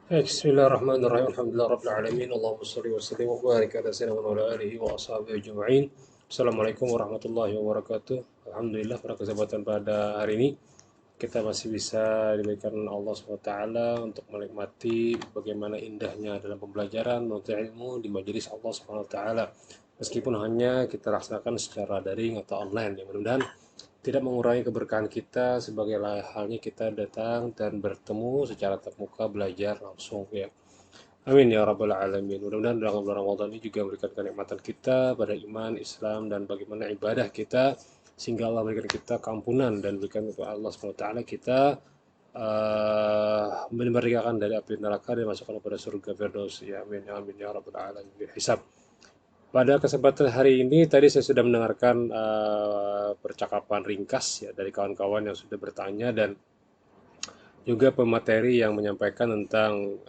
Bismillahirrahmanirrahim. Alhamdulillah alamin. Allahumma shalli wa sallim wa barik ala sayyidina wa ala alihi wa ashabihi ajma'in. Assalamualaikum warahmatullahi wabarakatuh. Alhamdulillah pada kesempatan pada hari ini kita masih bisa diberikan Allah SWT untuk menikmati bagaimana indahnya dalam pembelajaran menuntut ilmu di majelis Allah SWT. Meskipun hanya kita laksanakan secara daring atau online, yang mudah-mudahan tidak mengurangi keberkahan kita sebagai halnya kita datang dan bertemu secara tatap muka belajar langsung ya. Amin ya rabbal alamin. Mudah-mudahan dalam bulan Ramadan ini juga memberikan kenikmatan kita pada iman, Islam dan bagaimana ibadah kita sehingga Allah memberikan kita keampunan dan berikan kepada Allah SWT kita memerdekakan dari api neraka dan masukkan kepada surga Firdaus ya amin ya rabbal alamin. Hisab. Pada kesempatan hari ini tadi saya sudah mendengarkan percakapan ringkas ya dari kawan-kawan yang sudah bertanya dan juga pemateri yang menyampaikan tentang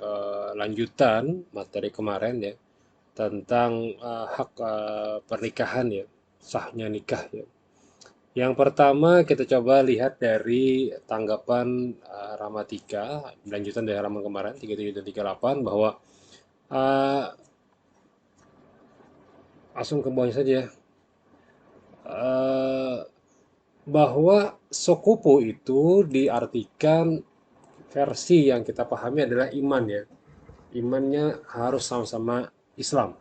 lanjutan materi kemarin ya tentang hak pernikahan ya, sahnya nikah ya. Yang pertama kita coba lihat dari tanggapan Ramatika, lanjutan dari halaman kemarin 37 dan 38 bahwa uh, langsung ke bawahnya saja. Bahwa Sokupo itu diartikan versi yang kita pahami adalah iman ya. Imannya harus sama-sama Islam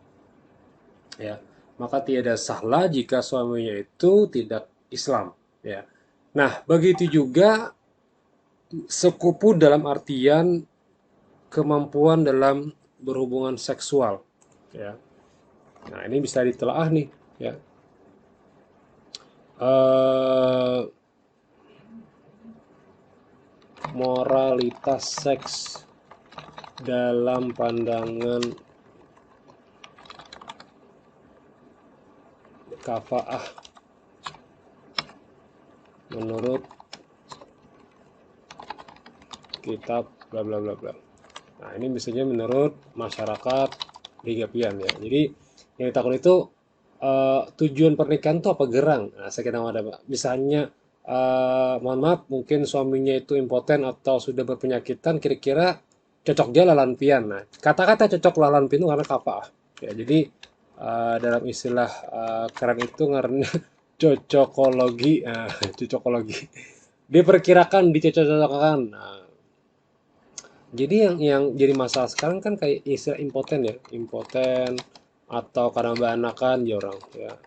ya. Maka tidak salah jika suaminya itu tidak Islam ya. Nah, begitu juga sekupu dalam artian kemampuan dalam berhubungan seksual ya. Nah, ini bisa ditelaah nih ya. Eh, moralitas seks dalam pandangan kafaah menurut kitab bla bla bla bla. Nah, ini misalnya menurut masyarakat Ligapian ya. Jadi yang ditakut itu tujuan pernikahan itu apa gerang? Nah, saya kira ada misalnya mohon maaf mungkin suaminya itu impoten atau sudah berpenyakitan kira-kira cocok dia lalan pian. Nah, kata-kata cocok lalan pian itu karena kafaah. Ya, jadi dalam istilah keren itu karena cocokologi, cocokologi. Diperkirakan, dicocok-cocokkan. Nah, jadi yang jadi masalah sekarang kan kayak istilah impoten ya, impoten atau karena beranakan ya orang ya,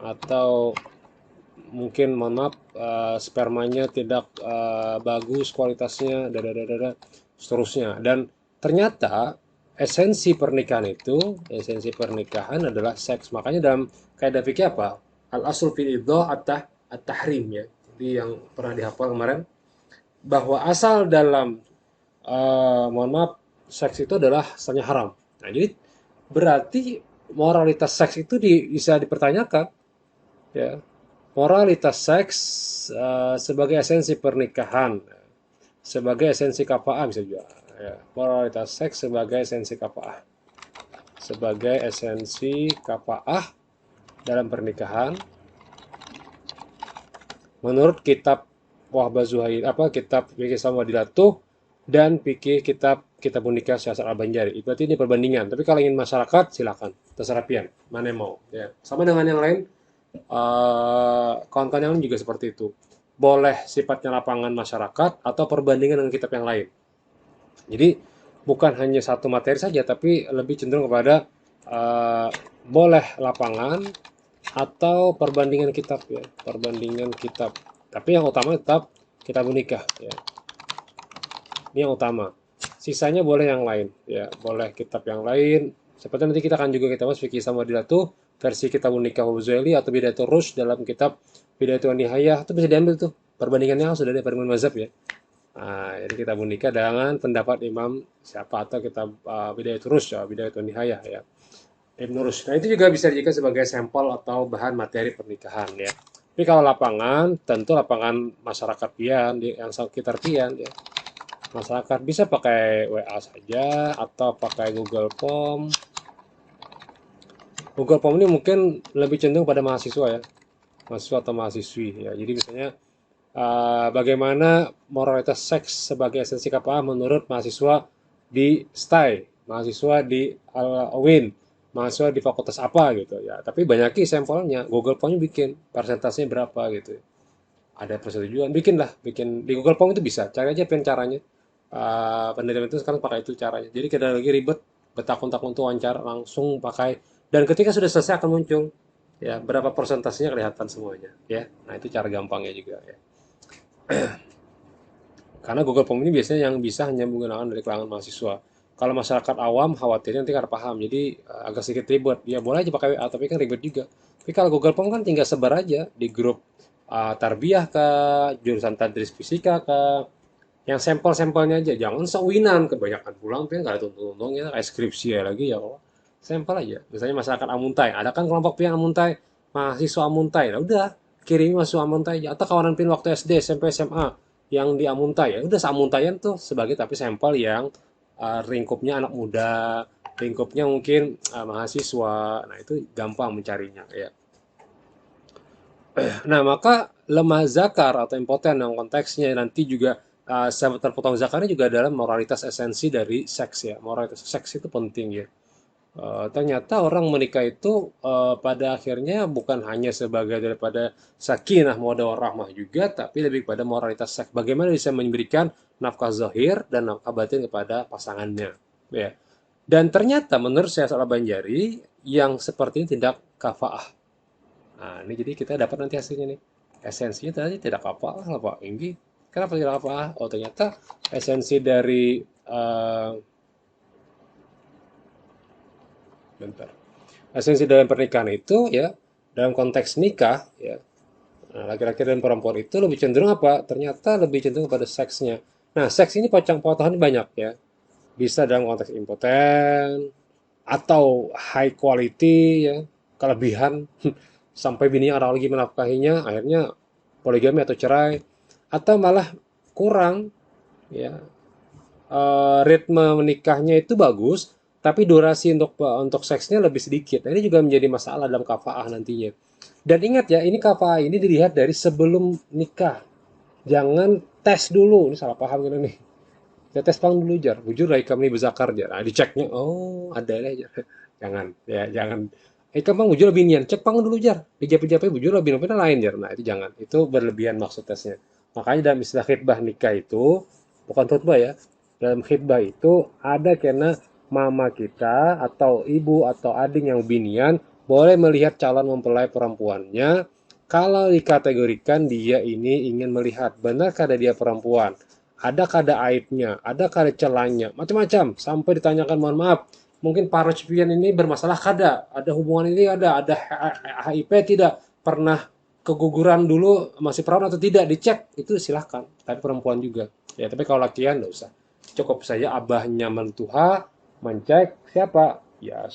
atau mungkin mohon maaf spermanya tidak bagus kualitasnya, dada seterusnya. Dan ternyata esensi pernikahan adalah seks. Makanya dalam kaidah fikih apa? Al asl fil iddah at-tahrim ya. Jadi yang pernah dihafal kemarin bahwa asal dalam mohon maaf seks itu adalah asalnya haram. Nah, jadi berarti moralitas seks itu bisa dipertanyakan ya. Moralitas seks sebagai esensi pernikahan, sebagai esensi kafaah bisa juga ya. Moralitas seks sebagai esensi kafaah, sebagai esensi kafaah dalam pernikahan menurut kitab Wahbah Zuhair apa kitab Fikih Samadilatuh dan fikih kitab Unikah Syahsat Al-Banjari. Berarti ini perbandingan. Tapi kalau ingin masyarakat silakan terserah pian mana yang mau ya. Sama dengan yang lain kawan-kawan yang lain juga seperti itu. Boleh sifatnya lapangan masyarakat atau perbandingan dengan kitab yang lain. Jadi bukan hanya satu materi saja tapi lebih cenderung kepada boleh lapangan atau perbandingan kitab ya, perbandingan kitab. Tapi yang utama tetap kitab Unikah ya. Ini yang utama. Sisanya boleh yang lain ya, boleh kitab yang lain. Seperti nanti kita akan juga kita bahas fikih Samadilatuh versi kitab Unikah Huzaili atau Bidayatul Rushd dalam kitab Bidayatul Nihayah itu bisa diambil tuh. Perbandingannya sudah ada perbandingan mazhab ya. Nah, jadi kita Unikah dengan pendapat Imam siapa atau kitab Bidayatul Rushd ya, Bidayatul Nihayah ya. Ibn Rushd. Nah, itu juga bisa dijadikan sebagai sampel atau bahan materi pernikahan ya. Tapi kalau lapangan, tentu lapangan masyarakat pian, yang sekitar pian ya. Masyarakat bisa pakai WA saja atau pakai Google Form. Google Form ini mungkin lebih cenderung pada mahasiswa ya, mahasiswa atau mahasiswi ya. Jadi misalnya bagaimana moralitas seks sebagai esensi KPA menurut mahasiswa di STAI, mahasiswa di UIN, mahasiswa di fakultas apa gitu ya. Tapi banyakin sampelnya, Google Form bikin persentasenya berapa gitu. Ada persetujuan, bikin di Google Form itu bisa. Cari aja caranya. Penelitian itu sekarang pakai itu caranya. Jadi kita lagi ribet, bertakun-takun tuh wawancara langsung pakai. Dan ketika sudah selesai akan muncul ya berapa persentasenya kelihatan semuanya ya. Nah itu cara gampangnya juga ya. Karena Google Form ini biasanya yang bisa hanya menggunakan dari kalangan mahasiswa. Kalau masyarakat awam khawatirnya nanti nggak paham, jadi agak sedikit ribet. Ya boleh aja pakai WA, tapi kan ribet juga. Tapi kalau Google Form kan tinggal sebar aja di grup tarbiyah ke jurusan tadris fisika ke yang sampel-sampelnya aja. Jangan sewinan kebanyakan pulang tuh nggak ada untung-untungnya kayak skripsi ya lagi ya. Sampel aja. Misalnya masyarakat Amuntai, ada kan kelompok pian Amuntai, mahasiswa Amuntai. Nah, udah kirimi mahasiswa Amuntai aja. Atau kawanan pin waktu SD, SMP, SMA yang di Amuntai ya udah Amuntayan tuh sebagai tapi sampel yang lingkupnya anak muda, lingkupnya mungkin mahasiswa. Nah, itu gampang mencarinya ya. Nah, maka lemah zakar atau impoten yang konteksnya nanti juga terpotong zakarnya juga adalah moralitas esensi dari seks ya. Moralitas seks itu penting ya. Ternyata orang menikah itu pada akhirnya bukan hanya sebagai daripada sakinah mawaddah warahmah juga, tapi lebih kepada moralitas seks. Bagaimana bisa memberikan nafkah zahir dan nafkah batin kepada pasangannya, ya. Dan ternyata menurut saya soal Banjari yang seperti ini tidak kafaah. Nah, ini jadi kita dapat nanti hasilnya nih. Esensinya tadi tidak kafaah lah Pak Inggi. Kenapa tidak kafaah? Oh ternyata esensi dari bentar. Esensi dalam pernikahan itu ya dalam konteks nikah ya laki-laki dan perempuan itu lebih cenderung apa? Ternyata lebih cenderung pada seksnya. Nah, seks ini potongan banyak ya. Bisa dalam konteks impoten atau high quality ya, kelebihan sampai bininya orang lagi menafkahinya, akhirnya poligami atau cerai atau malah kurang ya ritme menikahnya itu bagus, tapi durasi untuk seksnya lebih sedikit. Nah, ini juga menjadi masalah dalam kafaah nantinya. Dan ingat ya, ini kafaah ini dilihat dari sebelum nikah. Jangan tes dulu. Ini salah paham gitu nih. Ya tes pang dulu jar. Bujur lah ikam nih besakar jar. Nah, diceknya, oh ada lah jar. Jangan, ya jangan. Ikam pang bujur lebih nian. Cek pang dulu jar. Dijawab bujur lebih lain jar. Nah itu jangan. Itu berlebihan maksud tesnya. Makanya dalam istilah khidbah nikah itu, bukan khutbah ya, dalam khidbah itu ada karena mama kita atau ibu atau adik yang binian boleh melihat calon mempelai perempuannya kalau dikategorikan dia ini ingin melihat benarkah ada dia perempuan, adakah ada aibnya, adakah ada celahnya, macam-macam sampai ditanyakan mohon maaf mungkin para recipient ini bermasalah ada hubungan ini ada HIV tidak pernah keguguran dulu masih perawan atau tidak dicek itu silahkan tapi perempuan juga ya tapi kalau lakian nggak usah cukup saja abahnya mentuha mencek siapa ya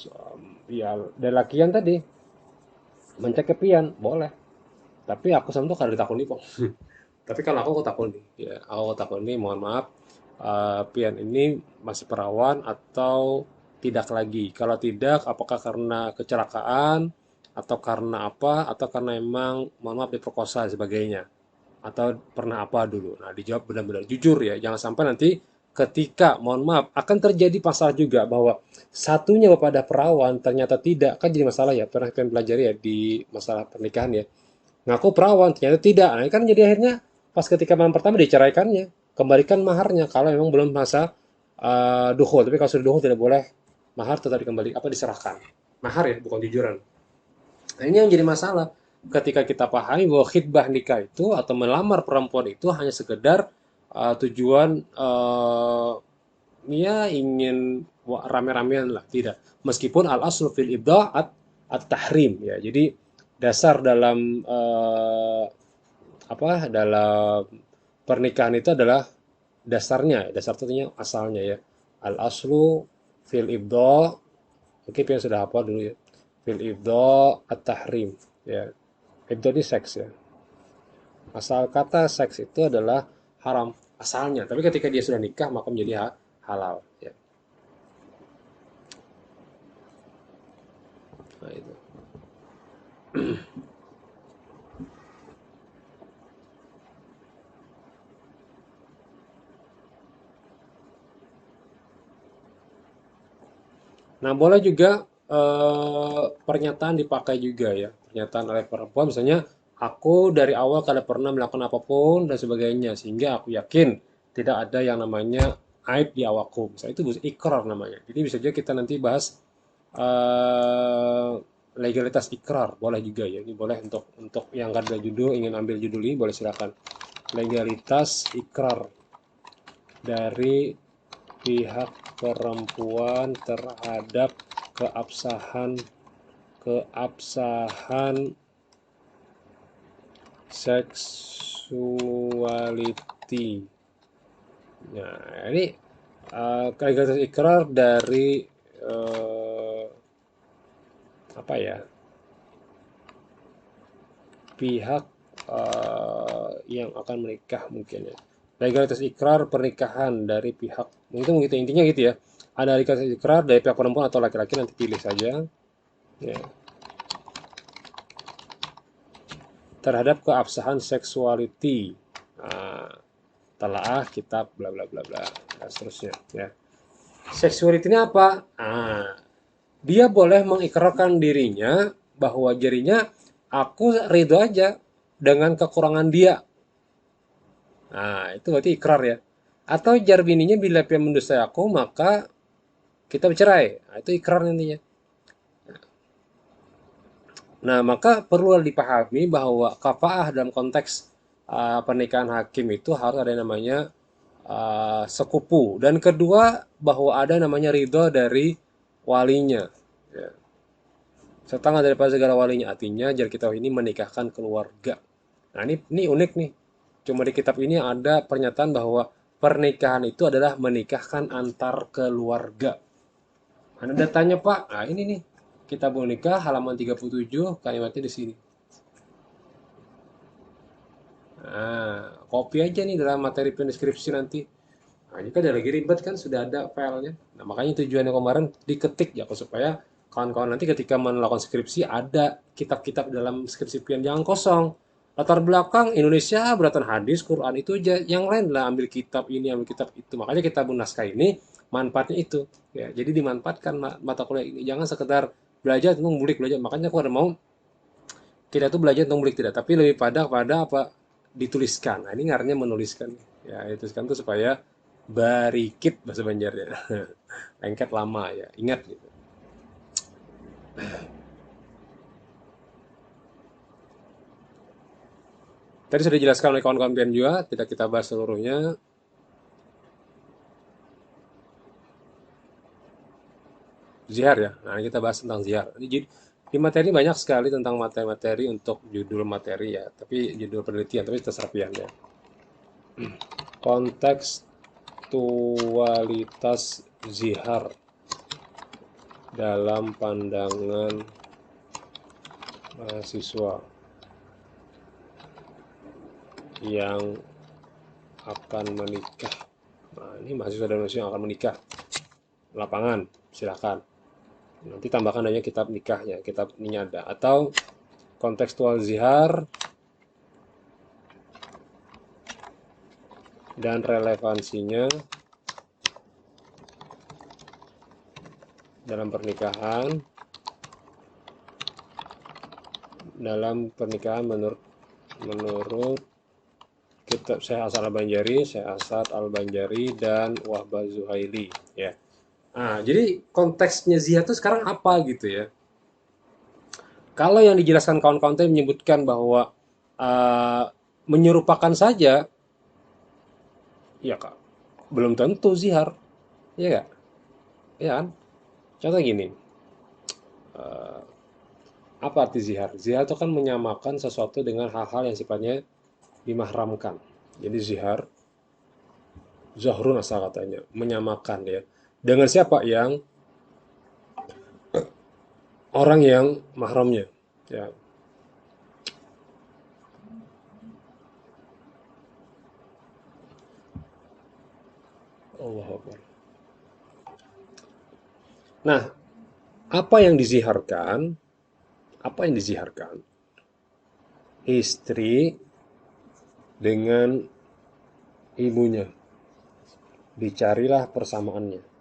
ya dari lakian tadi mencek kepian boleh tapi aku sama tuh kada ditakoni kok tapi kalau aku takoni ya aku takoni mohon maaf pian ini masih perawan atau tidak lagi kalau tidak apakah karena kecelakaan atau karena apa atau karena emang mohon maaf diperkosa dan sebagainya atau pernah apa dulu. Nah, dijawab benar-benar jujur ya. Jangan sampai nanti ketika, mohon maaf, akan terjadi masalah juga bahwa satunya pada perawan ternyata tidak. Kan jadi masalah ya. Pernah kalian pelajari ya di masalah pernikahan ya. Ngaku perawan, ternyata tidak. Nah, kan jadi akhirnya pas ketika malam pertama diceraikannya. Kembalikan maharnya kalau memang belum masa duhul. Tapi kalau sudah duhul tidak boleh mahar tetap dikembali apa diserahkan. Mahar ya, bukan jujuran. Nah, ini yang jadi masalah. Ketika kita pahami bahwa khidbah nikah itu atau melamar perempuan itu hanya sekedar tujuan ya ingin rame-ramean lah, tidak. Meskipun al aslu fil ibda'at at tahrim ya. Jadi dasar dalam apa dalam pernikahan itu adalah dasarnya, dasar tentunya asalnya ya. Al aslu fil ibda' oke, yang sudah hafal dulu ya. Fil ibda' at-tahrim ya. Ibda ini seks ya. Asal kata seks itu adalah haram asalnya. Tapi ketika dia sudah nikah maka menjadi halal ya. Nah itu. Nah, boleh juga pernyataan dipakai juga ya. Pernyataan oleh perempuan misalnya aku dari awal kada pernah melakukan apapun dan sebagainya sehingga aku yakin tidak ada yang namanya aib di awakku. Misalnya itu ikrar namanya. Jadi bisa juga kita nanti bahas eh, legalitas ikrar, boleh juga ya. Ini boleh untuk yang kada ada judul ingin ambil judul ini boleh silakan. Legalitas ikrar dari pihak perempuan terhadap keabsahan keabsahan seksualiti. Nah, ini legalitas ikrar dari eh, apa ya pihak yang akan menikah mungkin ya. Legalitas ikrar pernikahan dari pihak itu mungkin intinya gitu ya. Ada legalitas ikrar dari pihak perempuan atau laki-laki nanti pilih saja. Ya. Terhadap keabsahan seksualiti. Nah, telaah kitab bla bla bla bla dan seterusnya ya. Seksualiti ini apa? Dia boleh mengikrarkan dirinya bahwa dirinya aku ridho aja dengan kekurangan dia. Nah, itu berarti ikrar ya. Atau jar bininya bila dia mendustai aku, maka kita bercerai. Nah, itu ikrar nantinya. Nah, maka perlu dipahami bahwa kafaah dalam konteks pernikahan hakim itu harus ada yang namanya sekupu. Dan kedua, bahwa ada namanya ridho dari walinya. Ya. Setengah daripada segala walinya, artinya jar kita ini menikahkan keluarga. Nah, ini unik nih. Cuma di kitab ini ada pernyataan bahwa pernikahan itu adalah menikahkan antar keluarga. Ada datanya, Pak. Nah, ini nih. Kitab menikah halaman 37 kalimatnya di sini. Nah, copy aja nih dalam materi pendeskripsi nanti. Nah, ini kan udah lagi ribet kan, sudah ada filenya. Nah, makanya tujuannya kemarin diketik ya, supaya kawan-kawan nanti ketika melakukan skripsi ada kitab-kitab dalam skripsi pian, jangan kosong. Latar belakang Indonesia, beratan hadis, Quran itu aja. Yang lain lah ambil kitab ini, ambil kitab itu. Makanya kitab naskah ini manfaatnya itu. Ya, jadi dimanfaatkan mata kuliah ini. Jangan sekedar belajar tentang ngulik belajar. Makanya aku ada mau kita tuh belajar tentang ngulik tidak, tapi lebih pada apa dituliskan. Nah, ini ngarannya menuliskan. Ya, dituliskan tuh supaya barikit bahasa Banjarnya. Lengket lama ya, ingat gitu. Tadi sudah dijelaskan oleh kawan-kawan pian juga, tidak kita bahas seluruhnya. Zihar ya. Nah, kita bahas tentang zihar. Di materi banyak sekali tentang materi-materi untuk judul materi ya, tapi judul penelitian, tapi terserah pian ya. Kontekstualitas zihar dalam pandangan mahasiswa yang akan menikah. Nah, ini mahasiswa dan mahasiswa yang akan menikah. Lapangan, silakan. Nanti tambahkan adanya kitab nikahnya, kitab ini ada. Atau kontekstual zihar dan relevansinya dalam pernikahan. Dalam pernikahan menurut kitab Syekh Asad Al-Banjari, Syekh Asad Al-Banjari dan Wahbah Zuhaili ya. Nah, jadi konteksnya zihar itu sekarang apa gitu ya? Kalau yang dijelaskan kawan-kawan tadi menyebutkan bahwa uh, menyerupakan saja, ya kak, belum tentu zihar, ya kak, ya kan? Contoh gini, apa arti zihar? Zihar itu kan menyamakan sesuatu dengan hal-hal yang sifatnya dimahramkan. Jadi zihar, zahrun asal katanya, menyamakan ya. Dengan siapa yang orang yang mahramnya, ya. Allah Akbar. Nah, apa yang diziharkan? Apa yang diziharkan? Istri dengan ibunya. Dicarilah persamaannya.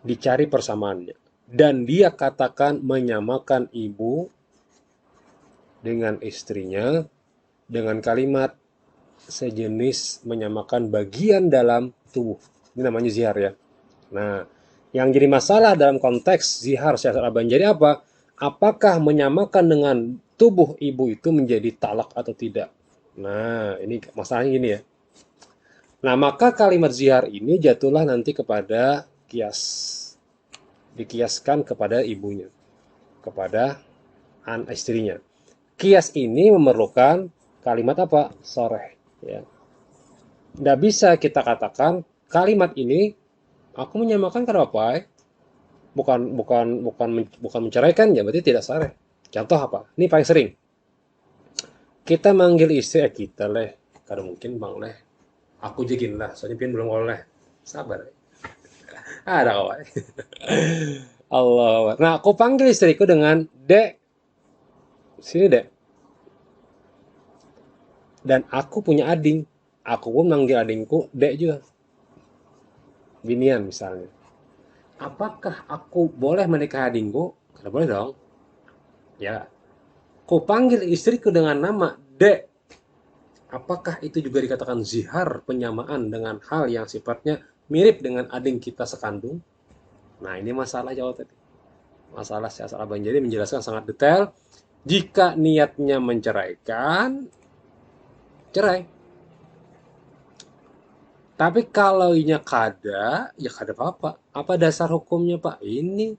dicari persamaannya. Dan dia katakan menyamakan ibu dengan istrinya dengan kalimat sejenis menyamakan bagian dalam tubuh. Ini namanya zihar ya. Nah, yang jadi masalah dalam konteks zihar siasat abanjari apa? Apakah menyamakan dengan tubuh ibu itu menjadi talak atau tidak? Nah, ini masalahnya gini ya. Nah, maka kalimat zihar ini jatuhlah nanti kepada kias. Dikiaskan kepada ibunya, kepada istrinya. Kias ini memerlukan kalimat apa? Soreh. Ya. Nggak bisa kita katakan kalimat ini aku menyamakan karena apa? Bukan menceraikan ya, berarti tidak sah. Contoh apa? Ini paling sering. Kita manggil istri kita leh, karena mungkin bang leh. Aku jegin lah, soalnya pian belum oleh. Sabar. Ada kawan. Allah. Nah, aku panggil istriku dengan dek. Sini dek. Dan aku punya ading. Aku pun manggil adingku dek juga. Binian misalnya. Apakah aku boleh menikah adingku? Karena boleh dong. Ya, ku panggil istriku dengan nama Dek. Apakah itu juga dikatakan zihar penyamaan dengan hal yang sifatnya mirip dengan ading kita sekandung? Nah, ini masalah jawab tadi. Masalah siasat abang jadi menjelaskan sangat detail. Jika niatnya menceraikan, cerai. Tapi kalau inya kada, ya kada apa-apa. Apa dasar hukumnya, Pak? Ini.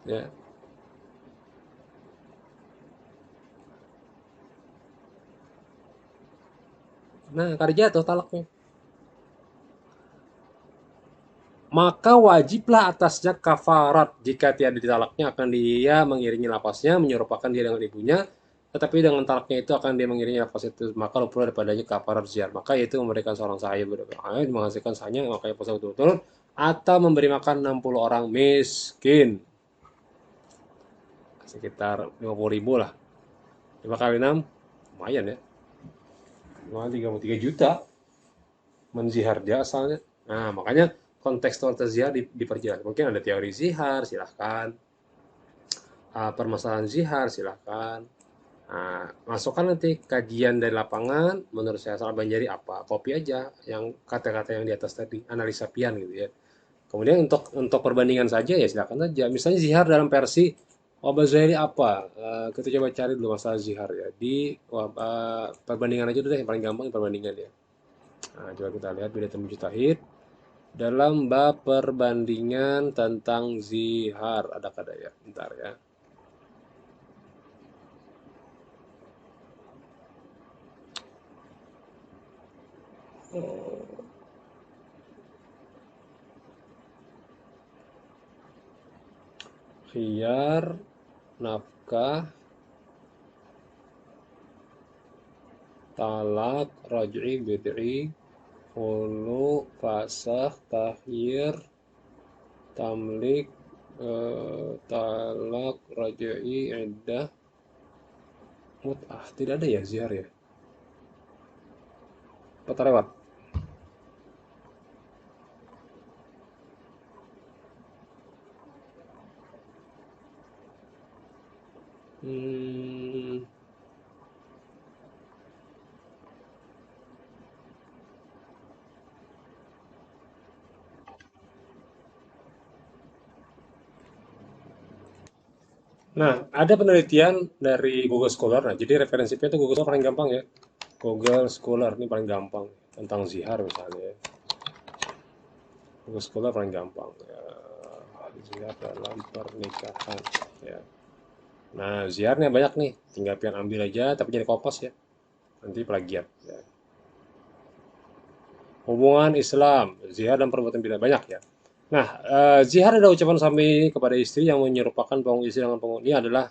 Ya. Nah, kada jatuh talaknya. Maka wajiblah atasnya kafarat jika tiada ditalaknya akan dia mengiringi lapasnya menyerupakan dia dengan ibunya, tetapi dengan talaknya itu akan dia mengiringi lapas itu maka pula daripadanya kafarat zihar, maka itu memberikan seorang sahaya berdoa menghasilkan sahanya makanya puasa betul-betul atau memberi makan 60 orang miskin sekitar 50.000 lah, 5 kali 6 lumayan ya, 33 juta menzihar dia asalnya. Nah makanya kontekstual zihar diperjelas. Mungkin ada teori zihar, silahkan. Permasalahan zihar, silahkan. Nah, masukkan nanti kajian dari lapangan, menurut saya asal Banjari apa? Copy aja yang kata-kata yang di atas tadi, analisa pian gitu ya. Kemudian untuk perbandingan saja ya silakan saja. Misalnya zihar dalam versi Wabah Zuhairi apa? Kita coba cari dulu masalah zihar ya. Di perbandingan aja dulu deh, yang paling gampang perbandingan ya. Nah, coba kita lihat Bidatul Mujtahid dalam bab perbandingan tentang zihar ada kada ya, bentar ya. Khiyar, nafkah, talak, raj'i, bid'i, hulu, fasakh, tahyir, tamlik, talak, raj'i, iddah, mut'ah. Tidak ada ya zihar ya? Apa lewat? Hmm, Nah, ada penelitian dari Google Scholar. Nah, jadi referensinya itu Google Scholar paling gampang ya. Google Scholar ini paling gampang tentang zihar misalnya. Google Scholar paling gampang. Ya, zihar dalam pernikahan. Ya. Nah, ziharnya banyak nih. Tinggal pian ambil aja, tapi jadi kopos ya. Nanti plagiat. Ya. Hubungan Islam, zihar dan perbuatan bid'ah banyak ya. Nah, zihar adalah ucapan suami kepada istri yang menyerupakan penghuni istri dengan penghuni. Ini adalah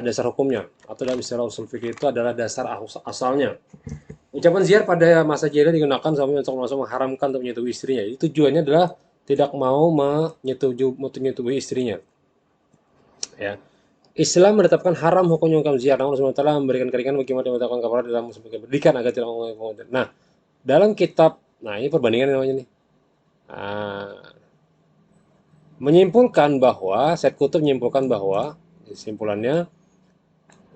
dasar hukumnya atau dalam istilah usul fikih itu adalah dasar asalnya. Ucapan zihar pada masa jahiliyah digunakan suami untuk langsung mengharamkan untuk menyetubuhi istrinya. Itu tujuannya adalah tidak mau menyetubuhi istrinya. Ya. Islam menetapkan haram hukumnya hukum zihar. Namun Allah SWT memberikan keringanan bagi mereka yang melakukan kafarat dalam pendidikan agar tidak mengulangi. Nah, dalam kitab, nah ini perbandingan namanya nih. Nah, menyimpulkan bahwa Said Kutub menyimpulkan bahwa kesimpulannya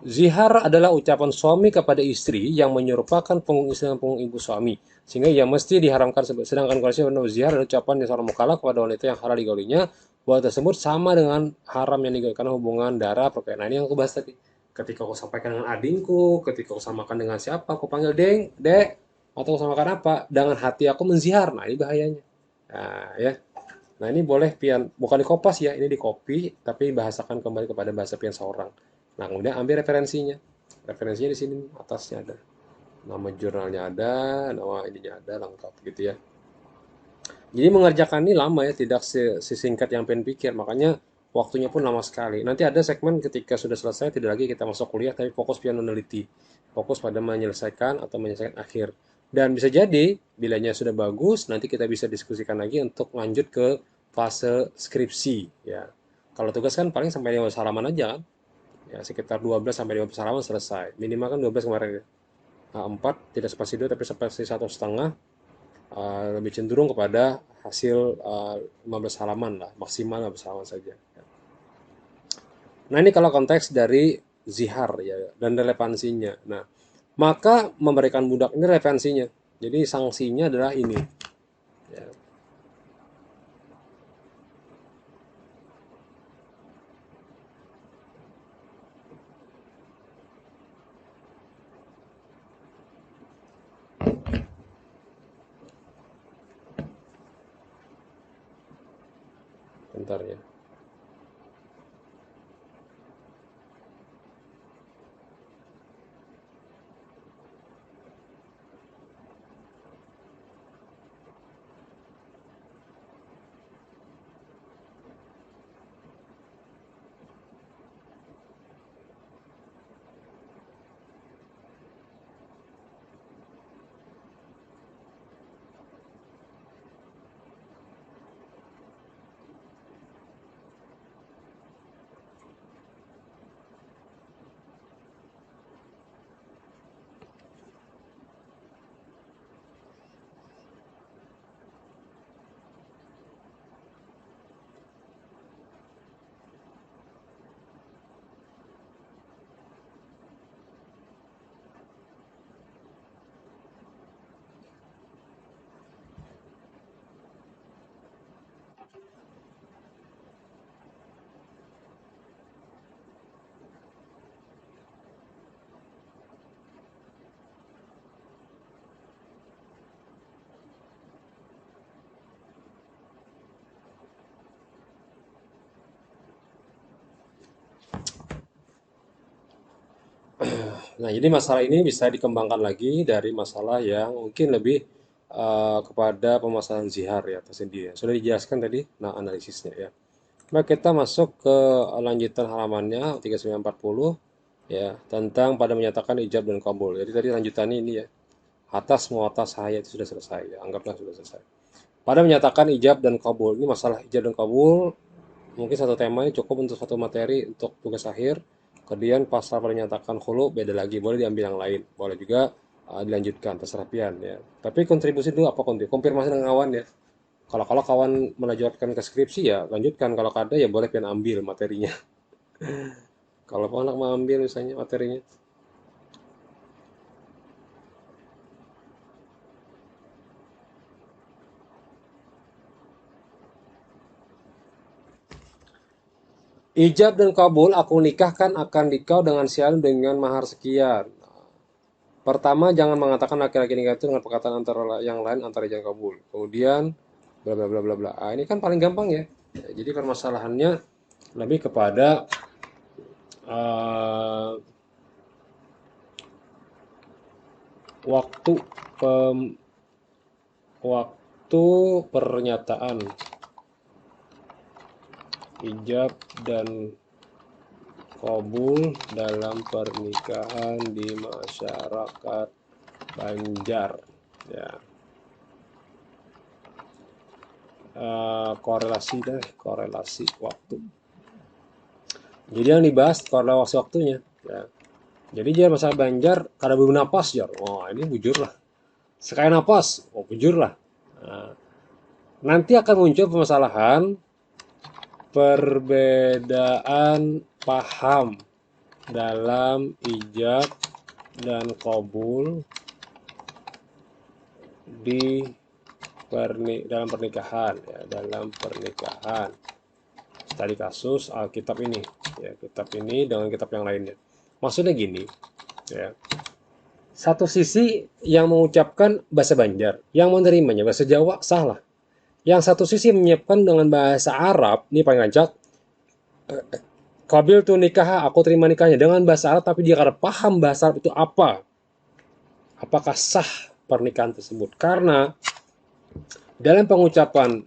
zihar adalah ucapan suami kepada istri yang menyerupakan punggung istri dengan punggung ibu suami, sehingga ia mesti diharamkan. Sedangkan kondisi zihar adalah ucapan yang seorang mukallaf kepada wanita yang halal digaulinya, bahwa tersebut sama dengan haram yang digaulikan hubungan darah perkainan. Nah, ini yang aku bahas tadi. Ketika aku sampaikan dengan adingku, ketika aku samakan dengan siapa, aku panggil deng, dek, atau aku samakan apa, dengan hati aku menzihar. Nah, ini bahayanya. Nah, ya. Nah, ini boleh pian, bukan di kopas ya, ini di copy, tapi bahasakan kembali kepada bahasa pian seorang. Nah, kemudian ambil referensinya. Referensinya di sini atasnya ada. Nama jurnalnya ada, nama ininya ada, lengkap gitu ya. Jadi mengerjakan ini lama ya, tidak sesingkat yang pengen pikir. Makanya waktunya pun lama sekali. Nanti ada segmen ketika sudah selesai, tidak lagi kita masuk kuliah, tapi fokus pian meneliti. Fokus pada menyelesaikan atau menyelesaikan akhir. Dan bisa jadi, bilanya sudah bagus, nanti kita bisa diskusikan lagi untuk lanjut ke fase skripsi. Ya, kalau tugas kan paling sampai 15 halaman aja kan. Ya, sekitar 12 sampai 15 halaman selesai. Minimal kan 12 kemarin ya. A4 tidak spasi 2 tapi spasi 1,5, lebih cenderung kepada hasil 15 halaman lah, maksimal 15 halaman saja. Nah, ini kalau konteks dari zihar ya dan relevansinya. Nah, maka memberikan budak ini relevansinya. Jadi sanksinya adalah ini. Ya, bentar ya. Nah, jadi masalah ini bisa dikembangkan lagi dari masalah yang mungkin lebih kepada permasalahan zihar ya tersendiri. Sudah dijelaskan tadi, nah analisisnya ya. Baik, kita masuk ke lanjutan halamannya 3940 ya, tentang pada menyatakan ijab dan kabul. Jadi tadi lanjutannya ini ya. Atas muatas saya itu sudah selesai ya, anggaplah sudah selesai. Pada menyatakan ijab dan kabul, ini masalah ijab dan kabul mungkin satu tema ini cukup untuk satu materi untuk tugas akhir. Kemudian pasal pada menyatakan khulu beda lagi, boleh diambil yang lain, boleh juga dilanjutkan terserah pian ya. Tapi kontribusi dulu apa konfirmasi dengan kawan ya. Kalau kawan melanjutkan ke skripsi ya lanjutkan, kalau ada ya boleh pian ambil materinya. Kalau anak mau ambil misalnya materinya. Ijab dan kabul aku nikahkan akan dikau dengan sial dengan mahar sekian. Pertama, jangan mengatakan laki-laki nikah itu dengan perkataan antara yang lain antara ijab kabul. Kemudian bla bla bla bla bla. Ah, ini kan paling gampang ya. Jadi permasalahannya lebih kepada uh, waktu pem, waktu pernyataan ijab dan kabul dalam pernikahan di masyarakat Banjar ya. Korelasi waktu. Jadi yang dibahas korelasi waktunya ya. Jadi dia masalah Banjar kada belum napas ya. Oh, ini bujur lah. Sekali napas, oh bujur lah. Nah, nanti akan muncul permasalahan perbedaan paham dalam ijab dan qabul di dalam pernikahan, ya, dalam pernikahan. Tadi kasus Alkitab ini, ya, kitab ini dengan kitab yang lainnya. Maksudnya gini, ya. Satu sisi yang mengucapkan bahasa Banjar, yang menerimanya bahasa Jawa, salah. Yang satu sisi menyiapkan dengan bahasa Arab, ini paling rancak, Kabil tuh nikah, aku terima nikahnya dengan bahasa Arab, tapi dia karena paham bahasa Arab itu apa, apakah sah pernikahan tersebut? Karena dalam pengucapan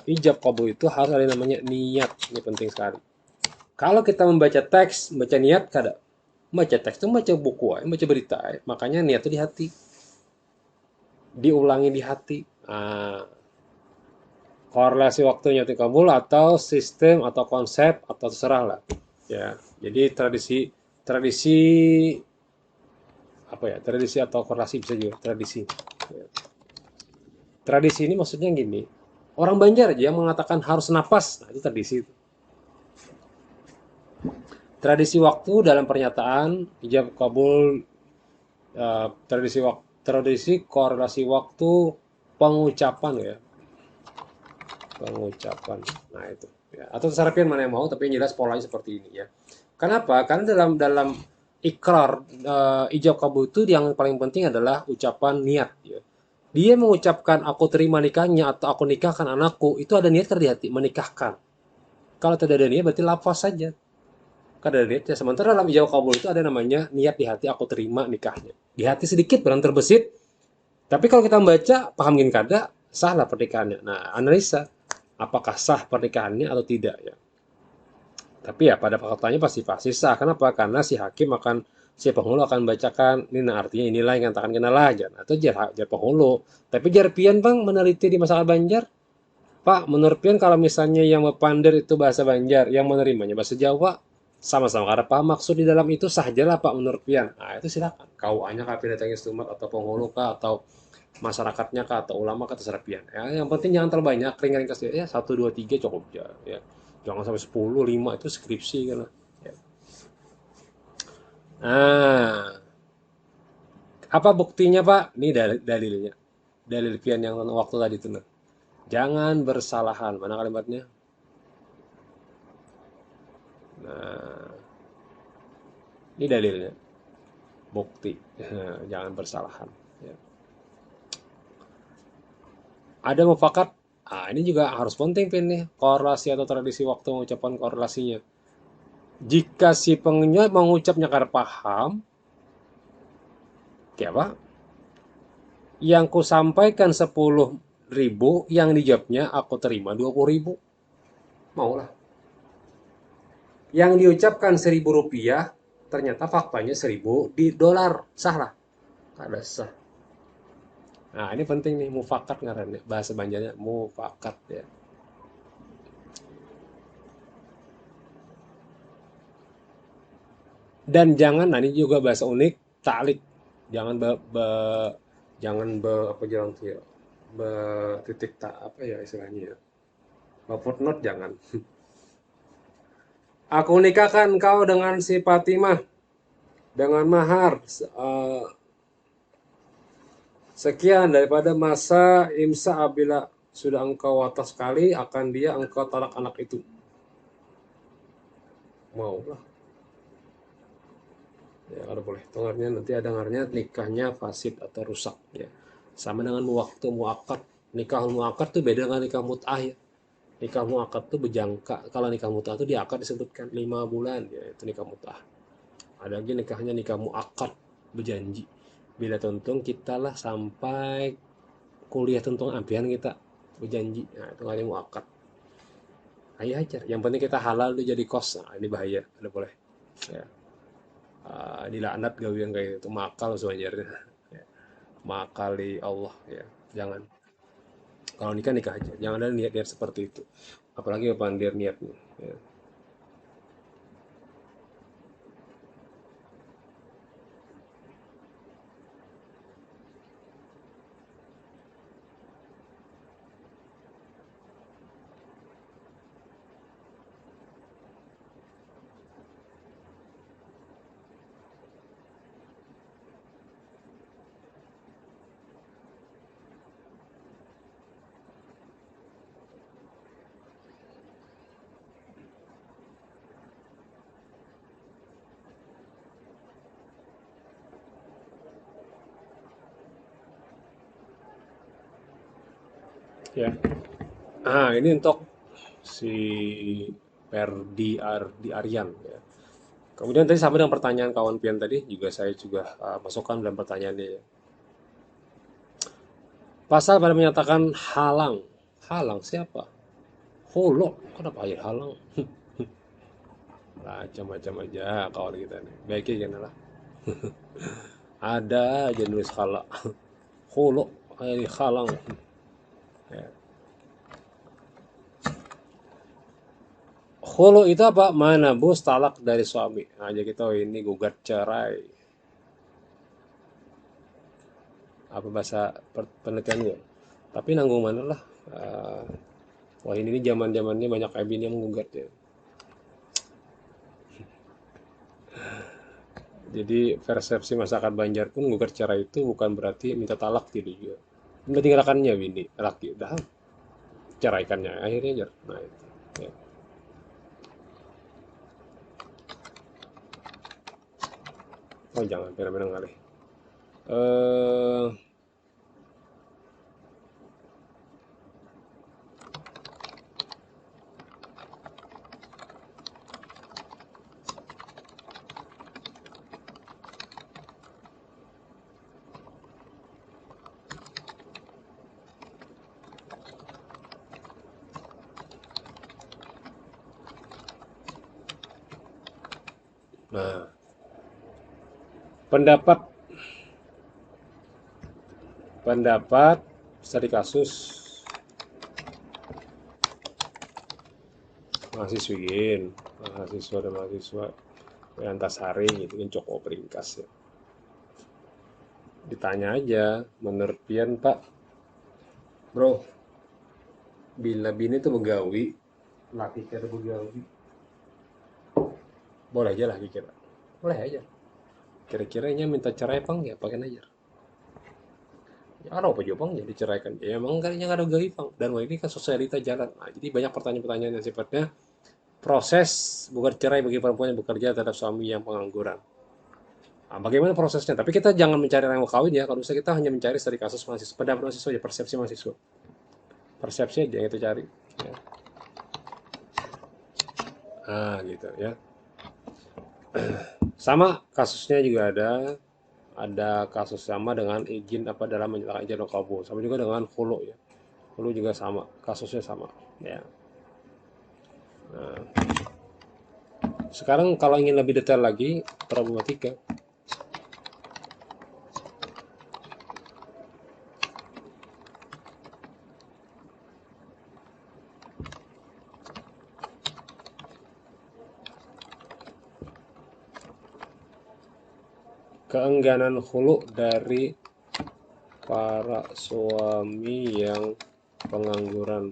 ijab kabul itu harus ada namanya niat, ini penting sekali. Kalau kita membaca teks, membaca niat, kada. Membaca teks itu membaca buku, membaca berita, makanya niat itu di hati, diulangi di hati. Korelasi waktunya itu kabul atau sistem atau konsep atau terserah lah. Ya, jadi tradisi tradisi apa ya, tradisi atau korelasi bisa juga tradisi. Ya. Tradisi ini maksudnya gini, orang Banjar aja yang mengatakan harus napas, nah itu tradisi. Tradisi waktu dalam pernyataan ijab kabul, tradisi korelasi waktu pengucapan, ya, pengucapan. Nah itu, ya. Atau sarapian mana yang mau, tapi yang jelas polanya seperti ini, ya. Kenapa? Karena dalam ikrar ijab kabul itu yang paling penting adalah ucapan niat, ya. Dia mengucapkan aku terima nikahnya atau aku nikahkan anakku, itu ada niat di hati menikahkan. Kalau tidak ada niat berarti lafaz saja. Kada ada niat. Ya, sementara dalam ijab kabul itu ada namanya niat di hati aku terima nikahnya. Di hati sedikit barang terbesit. Tapi kalau kita membaca paham gin kada sahlah pernikahannya. Nah, analisa apakah sah pernikahannya atau tidak, ya. Tapi ya pada faktanya pasti sah. Kenapa? Karena si hakim akan si penghulu akan bacakan ini, nah artinya inilah yang katakan kenal aja. Nah, itu jar penghulu. Tapi jar pian bang meneliti di masyarakat Banjar. Pak, menurut pian kalau misalnya yang mepander itu bahasa Banjar, yang menerimanya bahasa Jawa, sama-sama ada paham maksud di dalam itu sah aja lah Pak menurut pian. Nah, itu silakan. Kau hanya kapil datangnya setumat atau penghulu kah atau masyarakatnya kah atau ulama kah terserah pian. Ya, yang penting jangan terlalu banyak, ringkas ya 1, 2, 3 cukup ya. Jangan sampai 10, 5 itu skripsi kan. Ya. Nah, apa buktinya Pak? Ini dalilnya. Dalil pian yang waktu tadi itu. Nah. Jangan bersalahan. Mana kalimatnya? Nah, ini dalilnya. Bukti. Jangan bersalahan. Ya. Ada mufakat. Ah, ini juga harus penting pin nih. Korelasi atau tradisi waktu mengucapkan korelasinya. Jika si pengunyah mengucapnya karena paham, kayak apa? Yang ku sampaikan 10.000, yang dijawabnya aku terima 20.000. Maulah. Yang diucapkan Rp1.000, ternyata faktanya 1.000 di dolar. Sah lah. Ada sah. Nah, ini penting nih, mufakat ngarannya. Bahasa Banjarnya mufakat, ya. Dan jangan, nah ini juga bahasa unik, ta'lik. Jangan jangan apa jalan tuh ya. Titik tak apa ya istilahnya ya. Footnote jangan. Aku nikahkan kau dengan si Fatimah dengan mahar sekian daripada masa imsa apabila sudah engkau watas sekali akan dia engkau talak anak itu. Mau lah. Ya kalau boleh. Dengarnya nanti ada dengarnya nikahnya fasid atau rusak, ya. Sama dengan waktu muakat. Nikah muakat tuh beda dengan nikah mut'ah, ya. Nikah muakat tuh berjangka. Kalau nikah mut'ah tuh di akad disebutkan 5 bulan, ya itu nikah mut'ah. Ada lagi nikahnya nikah muakat berjanji. Bila tuntung kita lah sampai kuliah tuntung ampian kita berjanji. Nah, itu ada muakat. Ayo aja. Yang penting kita halal tuh jadi kos. Nah, ini bahaya. Ada boleh. Ya. Dilaknat gawe yang kayak itu makal sebenarnya. Ya. Makali Allah, ya. Jangan. Kalau nikah nikah aja. Jangan ada niat-niat seperti itu. Apalagi apa niatnya. Ya. ya. Ah, ini untuk si Perdi Ardi Aryan ya. Kemudian tadi sama dengan pertanyaan kawan pian tadi juga saya juga masukkan dalam pertanyaannya ya. Pasal pada menyatakan halang. Halang siapa? Holo. Kenapa air halang? Macam-macam aja kawan kita nih. Baiknya gini lah. Ada aja nulis halak. Holo. Air halang. Ya. Holo itu apa? Mana bos talak dari suami. Nah, jadi kita ini gugat cerai. Apa bahasa penelitiannya? Tapi nanggung mana lah. Eh, wah ini zaman zamannya banyak kayak bini yang menggugat ya. Jadi persepsi masyarakat Banjar pun gugat cerai itu bukan berarti minta talak tidak juga. Minta tinggalkannya bini laki udah ceraikannya akhirnya aja. Nah itu. Ya. Oh jangan fenomena kali. Eh, nah pendapat pendapat studi kasus mahasiswin, mahasiswa dan mahasiswa Antasari gitu kan Coko Peringkas ya. Ditanya aja, menurut Pian Pak, bro, bila bini tuh begawi, laki kira begawi, boleh aja lah kira, boleh aja. Kira-kiranya minta cerai apa ya pakai aja. Ya ada apa juga bang, jadi ceraikan. Ya emang kayaknya nggak ada gawi bang. Dan wah ini kan sosialita jalan. Nah, jadi banyak pertanyaan-pertanyaan yang sifatnya proses bukan cerai bagi perempuan yang bekerja terhadap suami yang pengangguran. Nah, bagaimana prosesnya? Tapi kita jangan mencari orang yang mau kawin ya. Kalau bisa kita hanya mencari dari kasus mahasiswa, pendapat mahasiswa ya, persepsi mahasiswa. Persepsi aja yang kita cari. Ya. Ah, gitu ya. Sama kasusnya juga ada kasus sama dengan izin apa dalam menyatakan izin kabul. Sama juga dengan hulu ya. Hulu juga sama, kasusnya sama. Ya. Nah, sekarang kalau ingin lebih detail lagi problematika keengganan hulu dari para suami yang pengangguran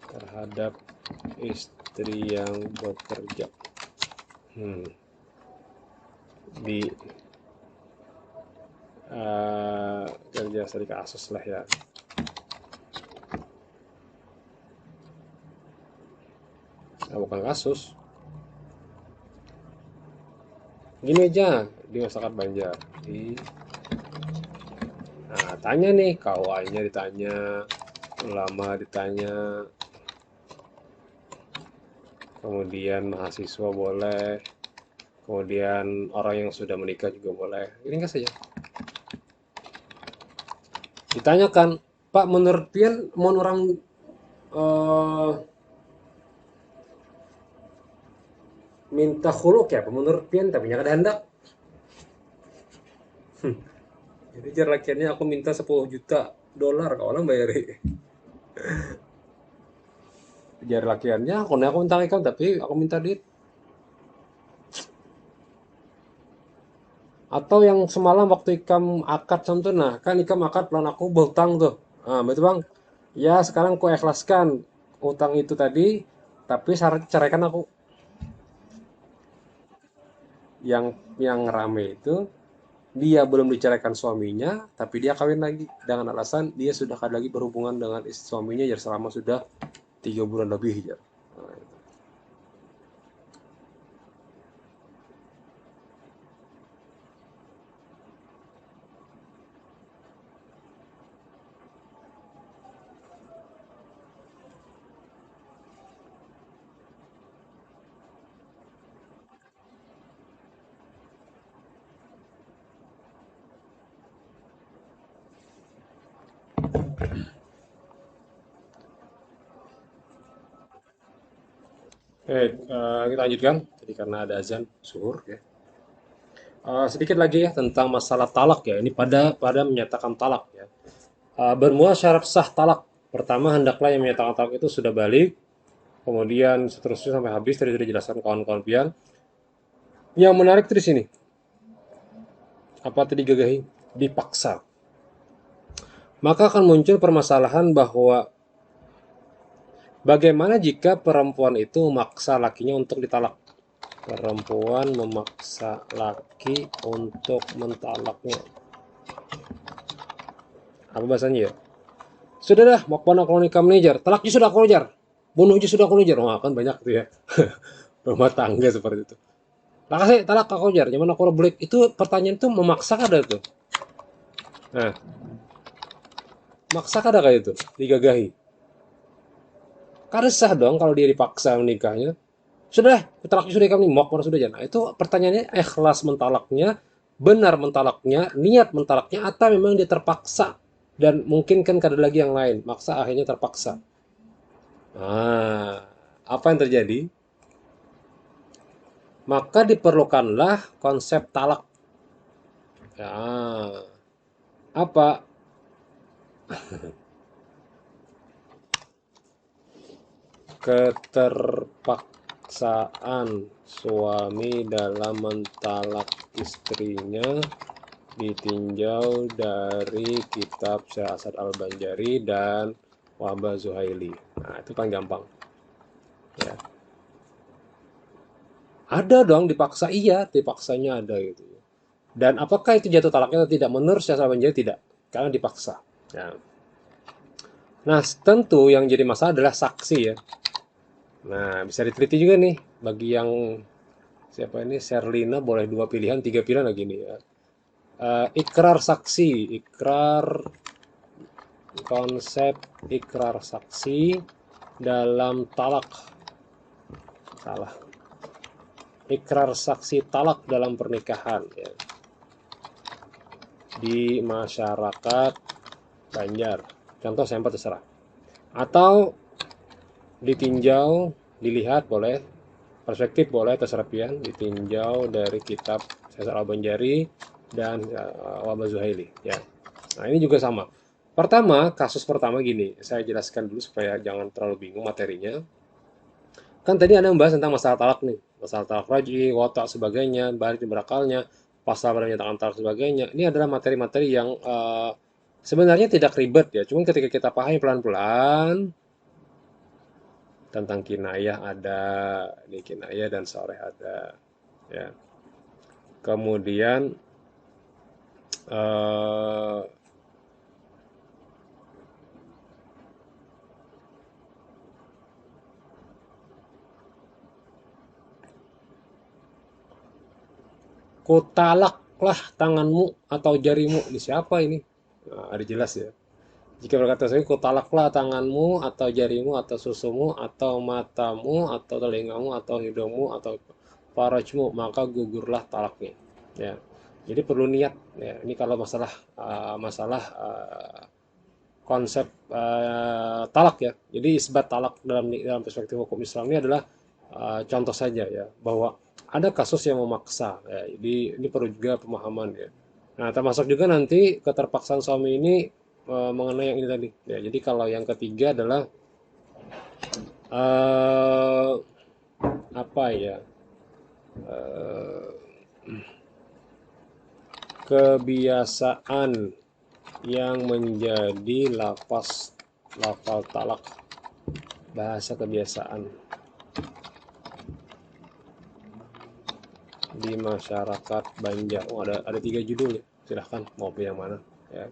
terhadap istri yang bekerja. Hmm. Di kerja dari kasus lah ya. Nah, bukan kasus. Gini aja di masyarakat Banjar. Di, nah, tanya nih kawannya ditanya, ulama ditanya, kemudian mahasiswa boleh, kemudian orang yang sudah menikah juga boleh. Ini enggak saja. Ditanyakan, Pak menurut pian mau orang eh, minta khuluk ya, Pak menurut pian tapi nyata hendak. Jadi jar lakiannya aku minta 10 juta dolar kalau orang bayar. Jar lakiannya aku minta ikan tapi aku minta duit. Atau yang semalam waktu ikam akad contoh, nah kan ikam akad plan aku berhutang tuh. Ah, betul bang. Ya sekarang aku ikhlaskan utang itu tadi, tapi syarat ceraikan aku. Yang rame itu dia belum diceraikan suaminya, tapi dia kawin lagi dengan alasan dia sudah lagi berhubungan dengan istri suaminya ya selama sudah 3 bulan lebih ya. Nah, Kita lanjutkan. Jadi karena ada azan zuhur ya. Sedikit lagi ya tentang masalah talak ya. Ini pada menyatakan talak ya. Bermula syarat sah talak. Pertama, hendaklah yang menyatakan talak itu sudah balik. Kemudian seterusnya sampai habis tadi sudah dijelaskan kawan-kawan pian. Yang menarik itu di sini. Apa tadi gagahi? Dipaksa. Maka akan muncul permasalahan bahwa bagaimana jika perempuan itu memaksa lakinya untuk ditalak? Perempuan memaksa laki untuk mentalaknya. Apa bahasanya ya? Sudah dah, mau kemana kalau nikah manajer? Talaknya sudah aku ujar. Bunuhnya sudah aku ujar. Wah, kan banyak tuh ya. Rumah tangga seperti itu. Makasih, talak aku ujar. Zaman aku boleh. Itu pertanyaan itu memaksa ada tuh. Nah, maksa ada kayak itu? Digagahi. Karena sah dong kalau dia dipaksa menikahnya. Sudah, talaknya sudah kami mau sudah jangan. Nah, itu pertanyaannya ikhlas mentalaknya, benar mentalaknya, niat mentalaknya, atau memang dia terpaksa dan mungkin kan ada lagi yang lain, maksa akhirnya terpaksa. Nah, apa yang terjadi? Maka diperlukanlah konsep talak. Ya, apa? Keterpaksaan suami dalam mentalak istrinya ditinjau dari kitab Syekh Asad Al-Banjari dan Wahbah Zuhaili. Nah, itu kan gampang. Ya. Ada dong dipaksa, iya, dipaksanya ada gitu. Dan apakah itu jatuh talaknya atau tidak? Menurut Syekh Asad Al-Banjari tidak, karena dipaksa. Ya. Nah, tentu yang jadi masalah adalah saksi ya. Nah, bisa diteliti juga nih bagi yang siapa ini Sherlina boleh dua pilihan, tiga pilihan lagi nih ya. Ikrar saksi, konsep ikrar saksi dalam talak. Salah. Ikrar saksi talak dalam pernikahan ya. Di masyarakat Banjar. Contoh sampel terserah. Atau ditinjau, dilihat boleh, perspektif boleh terserah pian, ditinjau dari kitab Syekh Al-Banjari dan Wahbah Zuhaili ya. Nah, ini juga sama. Pertama, kasus pertama gini, saya jelaskan dulu supaya jangan terlalu bingung materinya. Kan tadi Anda membahas tentang masalah talak nih, masalah talak raj'i, watak sebagainya, balik berakalnya, pasal menyatakan talak sebagainya. Ini adalah materi-materi yang sebenarnya tidak ribet ya, cuma ketika kita pahami pelan-pelan tentang kinayah ada, ini kinayah dan soreh ada, ya. Kemudian eh, kutalaklah tanganmu atau jarimu. Ini siapa ini? Nah, ada jelas ya. Jika berkata saya, kutalaklah tanganmu atau jarimu atau susumu atau matamu atau telingamu atau hidungmu atau farajmu, maka gugurlah talaknya. Ya. Jadi perlu niat. Ya. Ini kalau masalah konsep talak ya. Jadi isbat talak dalam perspektif hukum Islam ini adalah contoh saja ya bahwa ada kasus yang memaksa. Ya. Jadi ini perlu juga pemahaman ya. Nah, termasuk juga nanti keterpaksaan suami ini mengenai yang ini tadi. Ya, jadi kalau yang ketiga adalah eh, apa ya? eh, Kebiasaan yang menjadi lafal talak, bahasa kebiasaan di masyarakat Banjar. Oh, ada tiga judul ya. Silahkan mau pilih yang mana ya.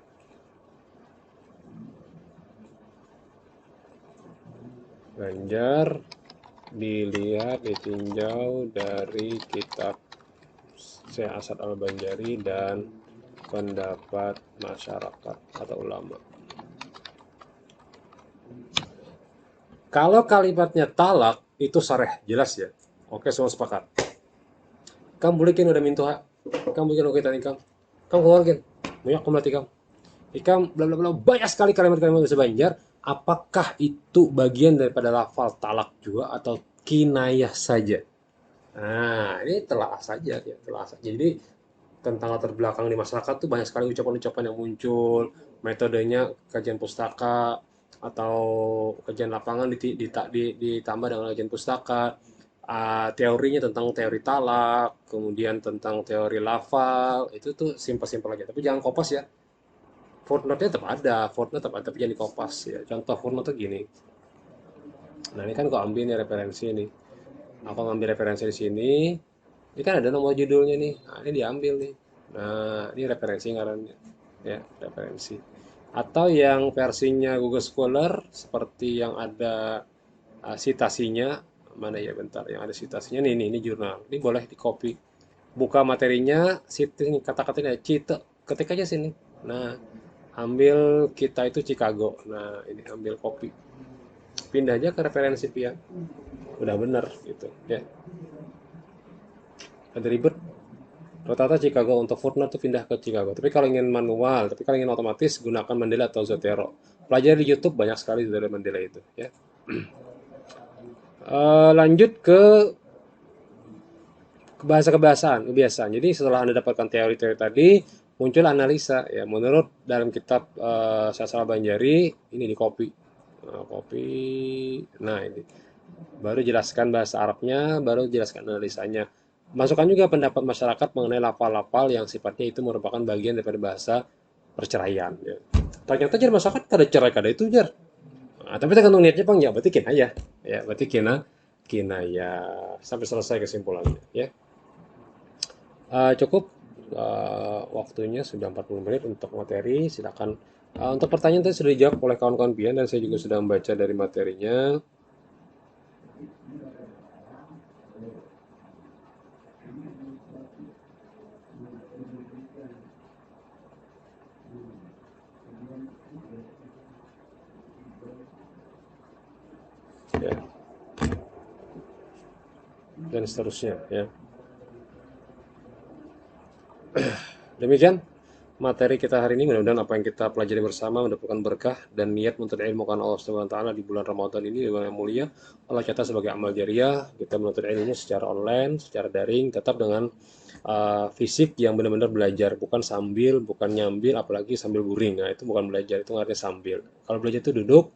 Banjar dilihat ditinjau dari kitab Syekh Asad Al-Banjari dan pendapat masyarakat atau ulama. Kalau kalimatnya talak itu sareh, jelas ya. Oke, semua sepakat. Kamu balikin udah minta hak. Kamu bikin oke tadi kamu. Kamu keluarkan. Banyak kamu latih kamu. Ikam bla bla bla banyak sekali kalimat-kalimat bahasa Banjar. Apakah itu bagian daripada lafal talak juga atau kinayah saja. Nah, ini telaah saja ya, telaah saja. Jadi tentang latar belakang di masyarakat tuh banyak sekali ucapan-ucapan yang muncul, metodenya kajian pustaka atau kajian lapangan ditambah dengan kajian pustaka, teorinya tentang teori talak, kemudian tentang teori lafal, itu tuh simpel-simpel aja. Tapi jangan kopas ya. Footnote-nya tetap ada, footnote tetap ada, tapi jangan dikopas ya. Contoh footnote tuh gini. Nah, ini kan kok ambil nih referensi nih. Aku ngambil referensi di sini. Ini kan ada nomor judulnya nih. Nah, ini diambil nih. Nah, ini referensi ngarannya. Ya, referensi. Atau yang versinya Google Scholar seperti yang ada citasinya. Mana ya bentar, yang ada citasinya ini jurnal. Ini boleh di copy. Buka materinya, ini kata-katanya cita, ketik aja sini. Nah, ambil kita itu Chicago. Nah, ini ambil copy. Pindah aja ke referensi pia. Udah bener gitu ya. Ada ribet. Rata-rata Chicago untuk footnote tuh pindah ke Chicago. Tapi kalau ingin manual, tapi kalau ingin otomatis gunakan Mendeley atau Zotero. Pelajari di YouTube banyak sekali dari Mendeley itu. Ya. Lanjut ke kebiasaan. Jadi setelah Anda dapatkan teori-teori tadi, muncul analisa. Ya, menurut dalam kitab Sastra Banjari, ini di copy. Copy. Nah, ini. Baru jelaskan bahasa Arabnya, baru jelaskan analisanya. Masukkan juga pendapat masyarakat mengenai lafal-lafal yang sifatnya itu merupakan bagian daripada bahasa perceraian. Ya. Ternyata jar masyarakat kada cerai kada itu jar. Nah, tapi tergantung niatnya bang ya, berarti kina ya. Ya, berarti kina ya sampai selesai kesimpulannya. Ya, cukup waktunya sudah 40 menit untuk materi. Silakan. Untuk pertanyaan tadi sudah dijawab oleh kawan-kawan pian dan saya juga sudah membaca dari materinya. Ya, dan seterusnya ya. Demikian materi kita hari ini. Mudah-mudahan apa yang kita pelajari bersama mendapatkan berkah dan niat menuntut ilmu karena Allah Subhanahu wa taala di bulan Ramadan ini di bulan yang mulia. Allah catat sebagai amal jariah kita menuntut ilmu secara online, secara daring, tetap dengan fisik yang benar-benar belajar, bukan nyambil, apalagi sambil guring. Nah, itu bukan belajar, itu artinya sambil. Kalau belajar itu duduk,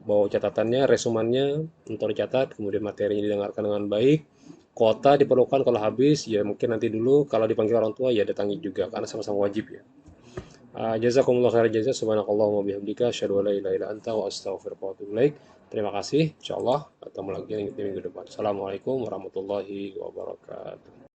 bawa catatannya, resumannya untuk dicatat, kemudian materinya didengarkan dengan baik. Kuota diperlukan kalau habis, ya mungkin nanti dulu. Kalau dipanggil orang tua, ya datangi juga, karena sama-sama wajib ya. Jazakumullah khairan jazak, subhanakallahumma bihamdika, asyhadu an la ilaha illa anta wa astaghfiruka wa atubu ilaik. Terima kasih, insyaallah ketemu lagi di minggu depan. Assalamualaikum warahmatullahi wabarakatuh.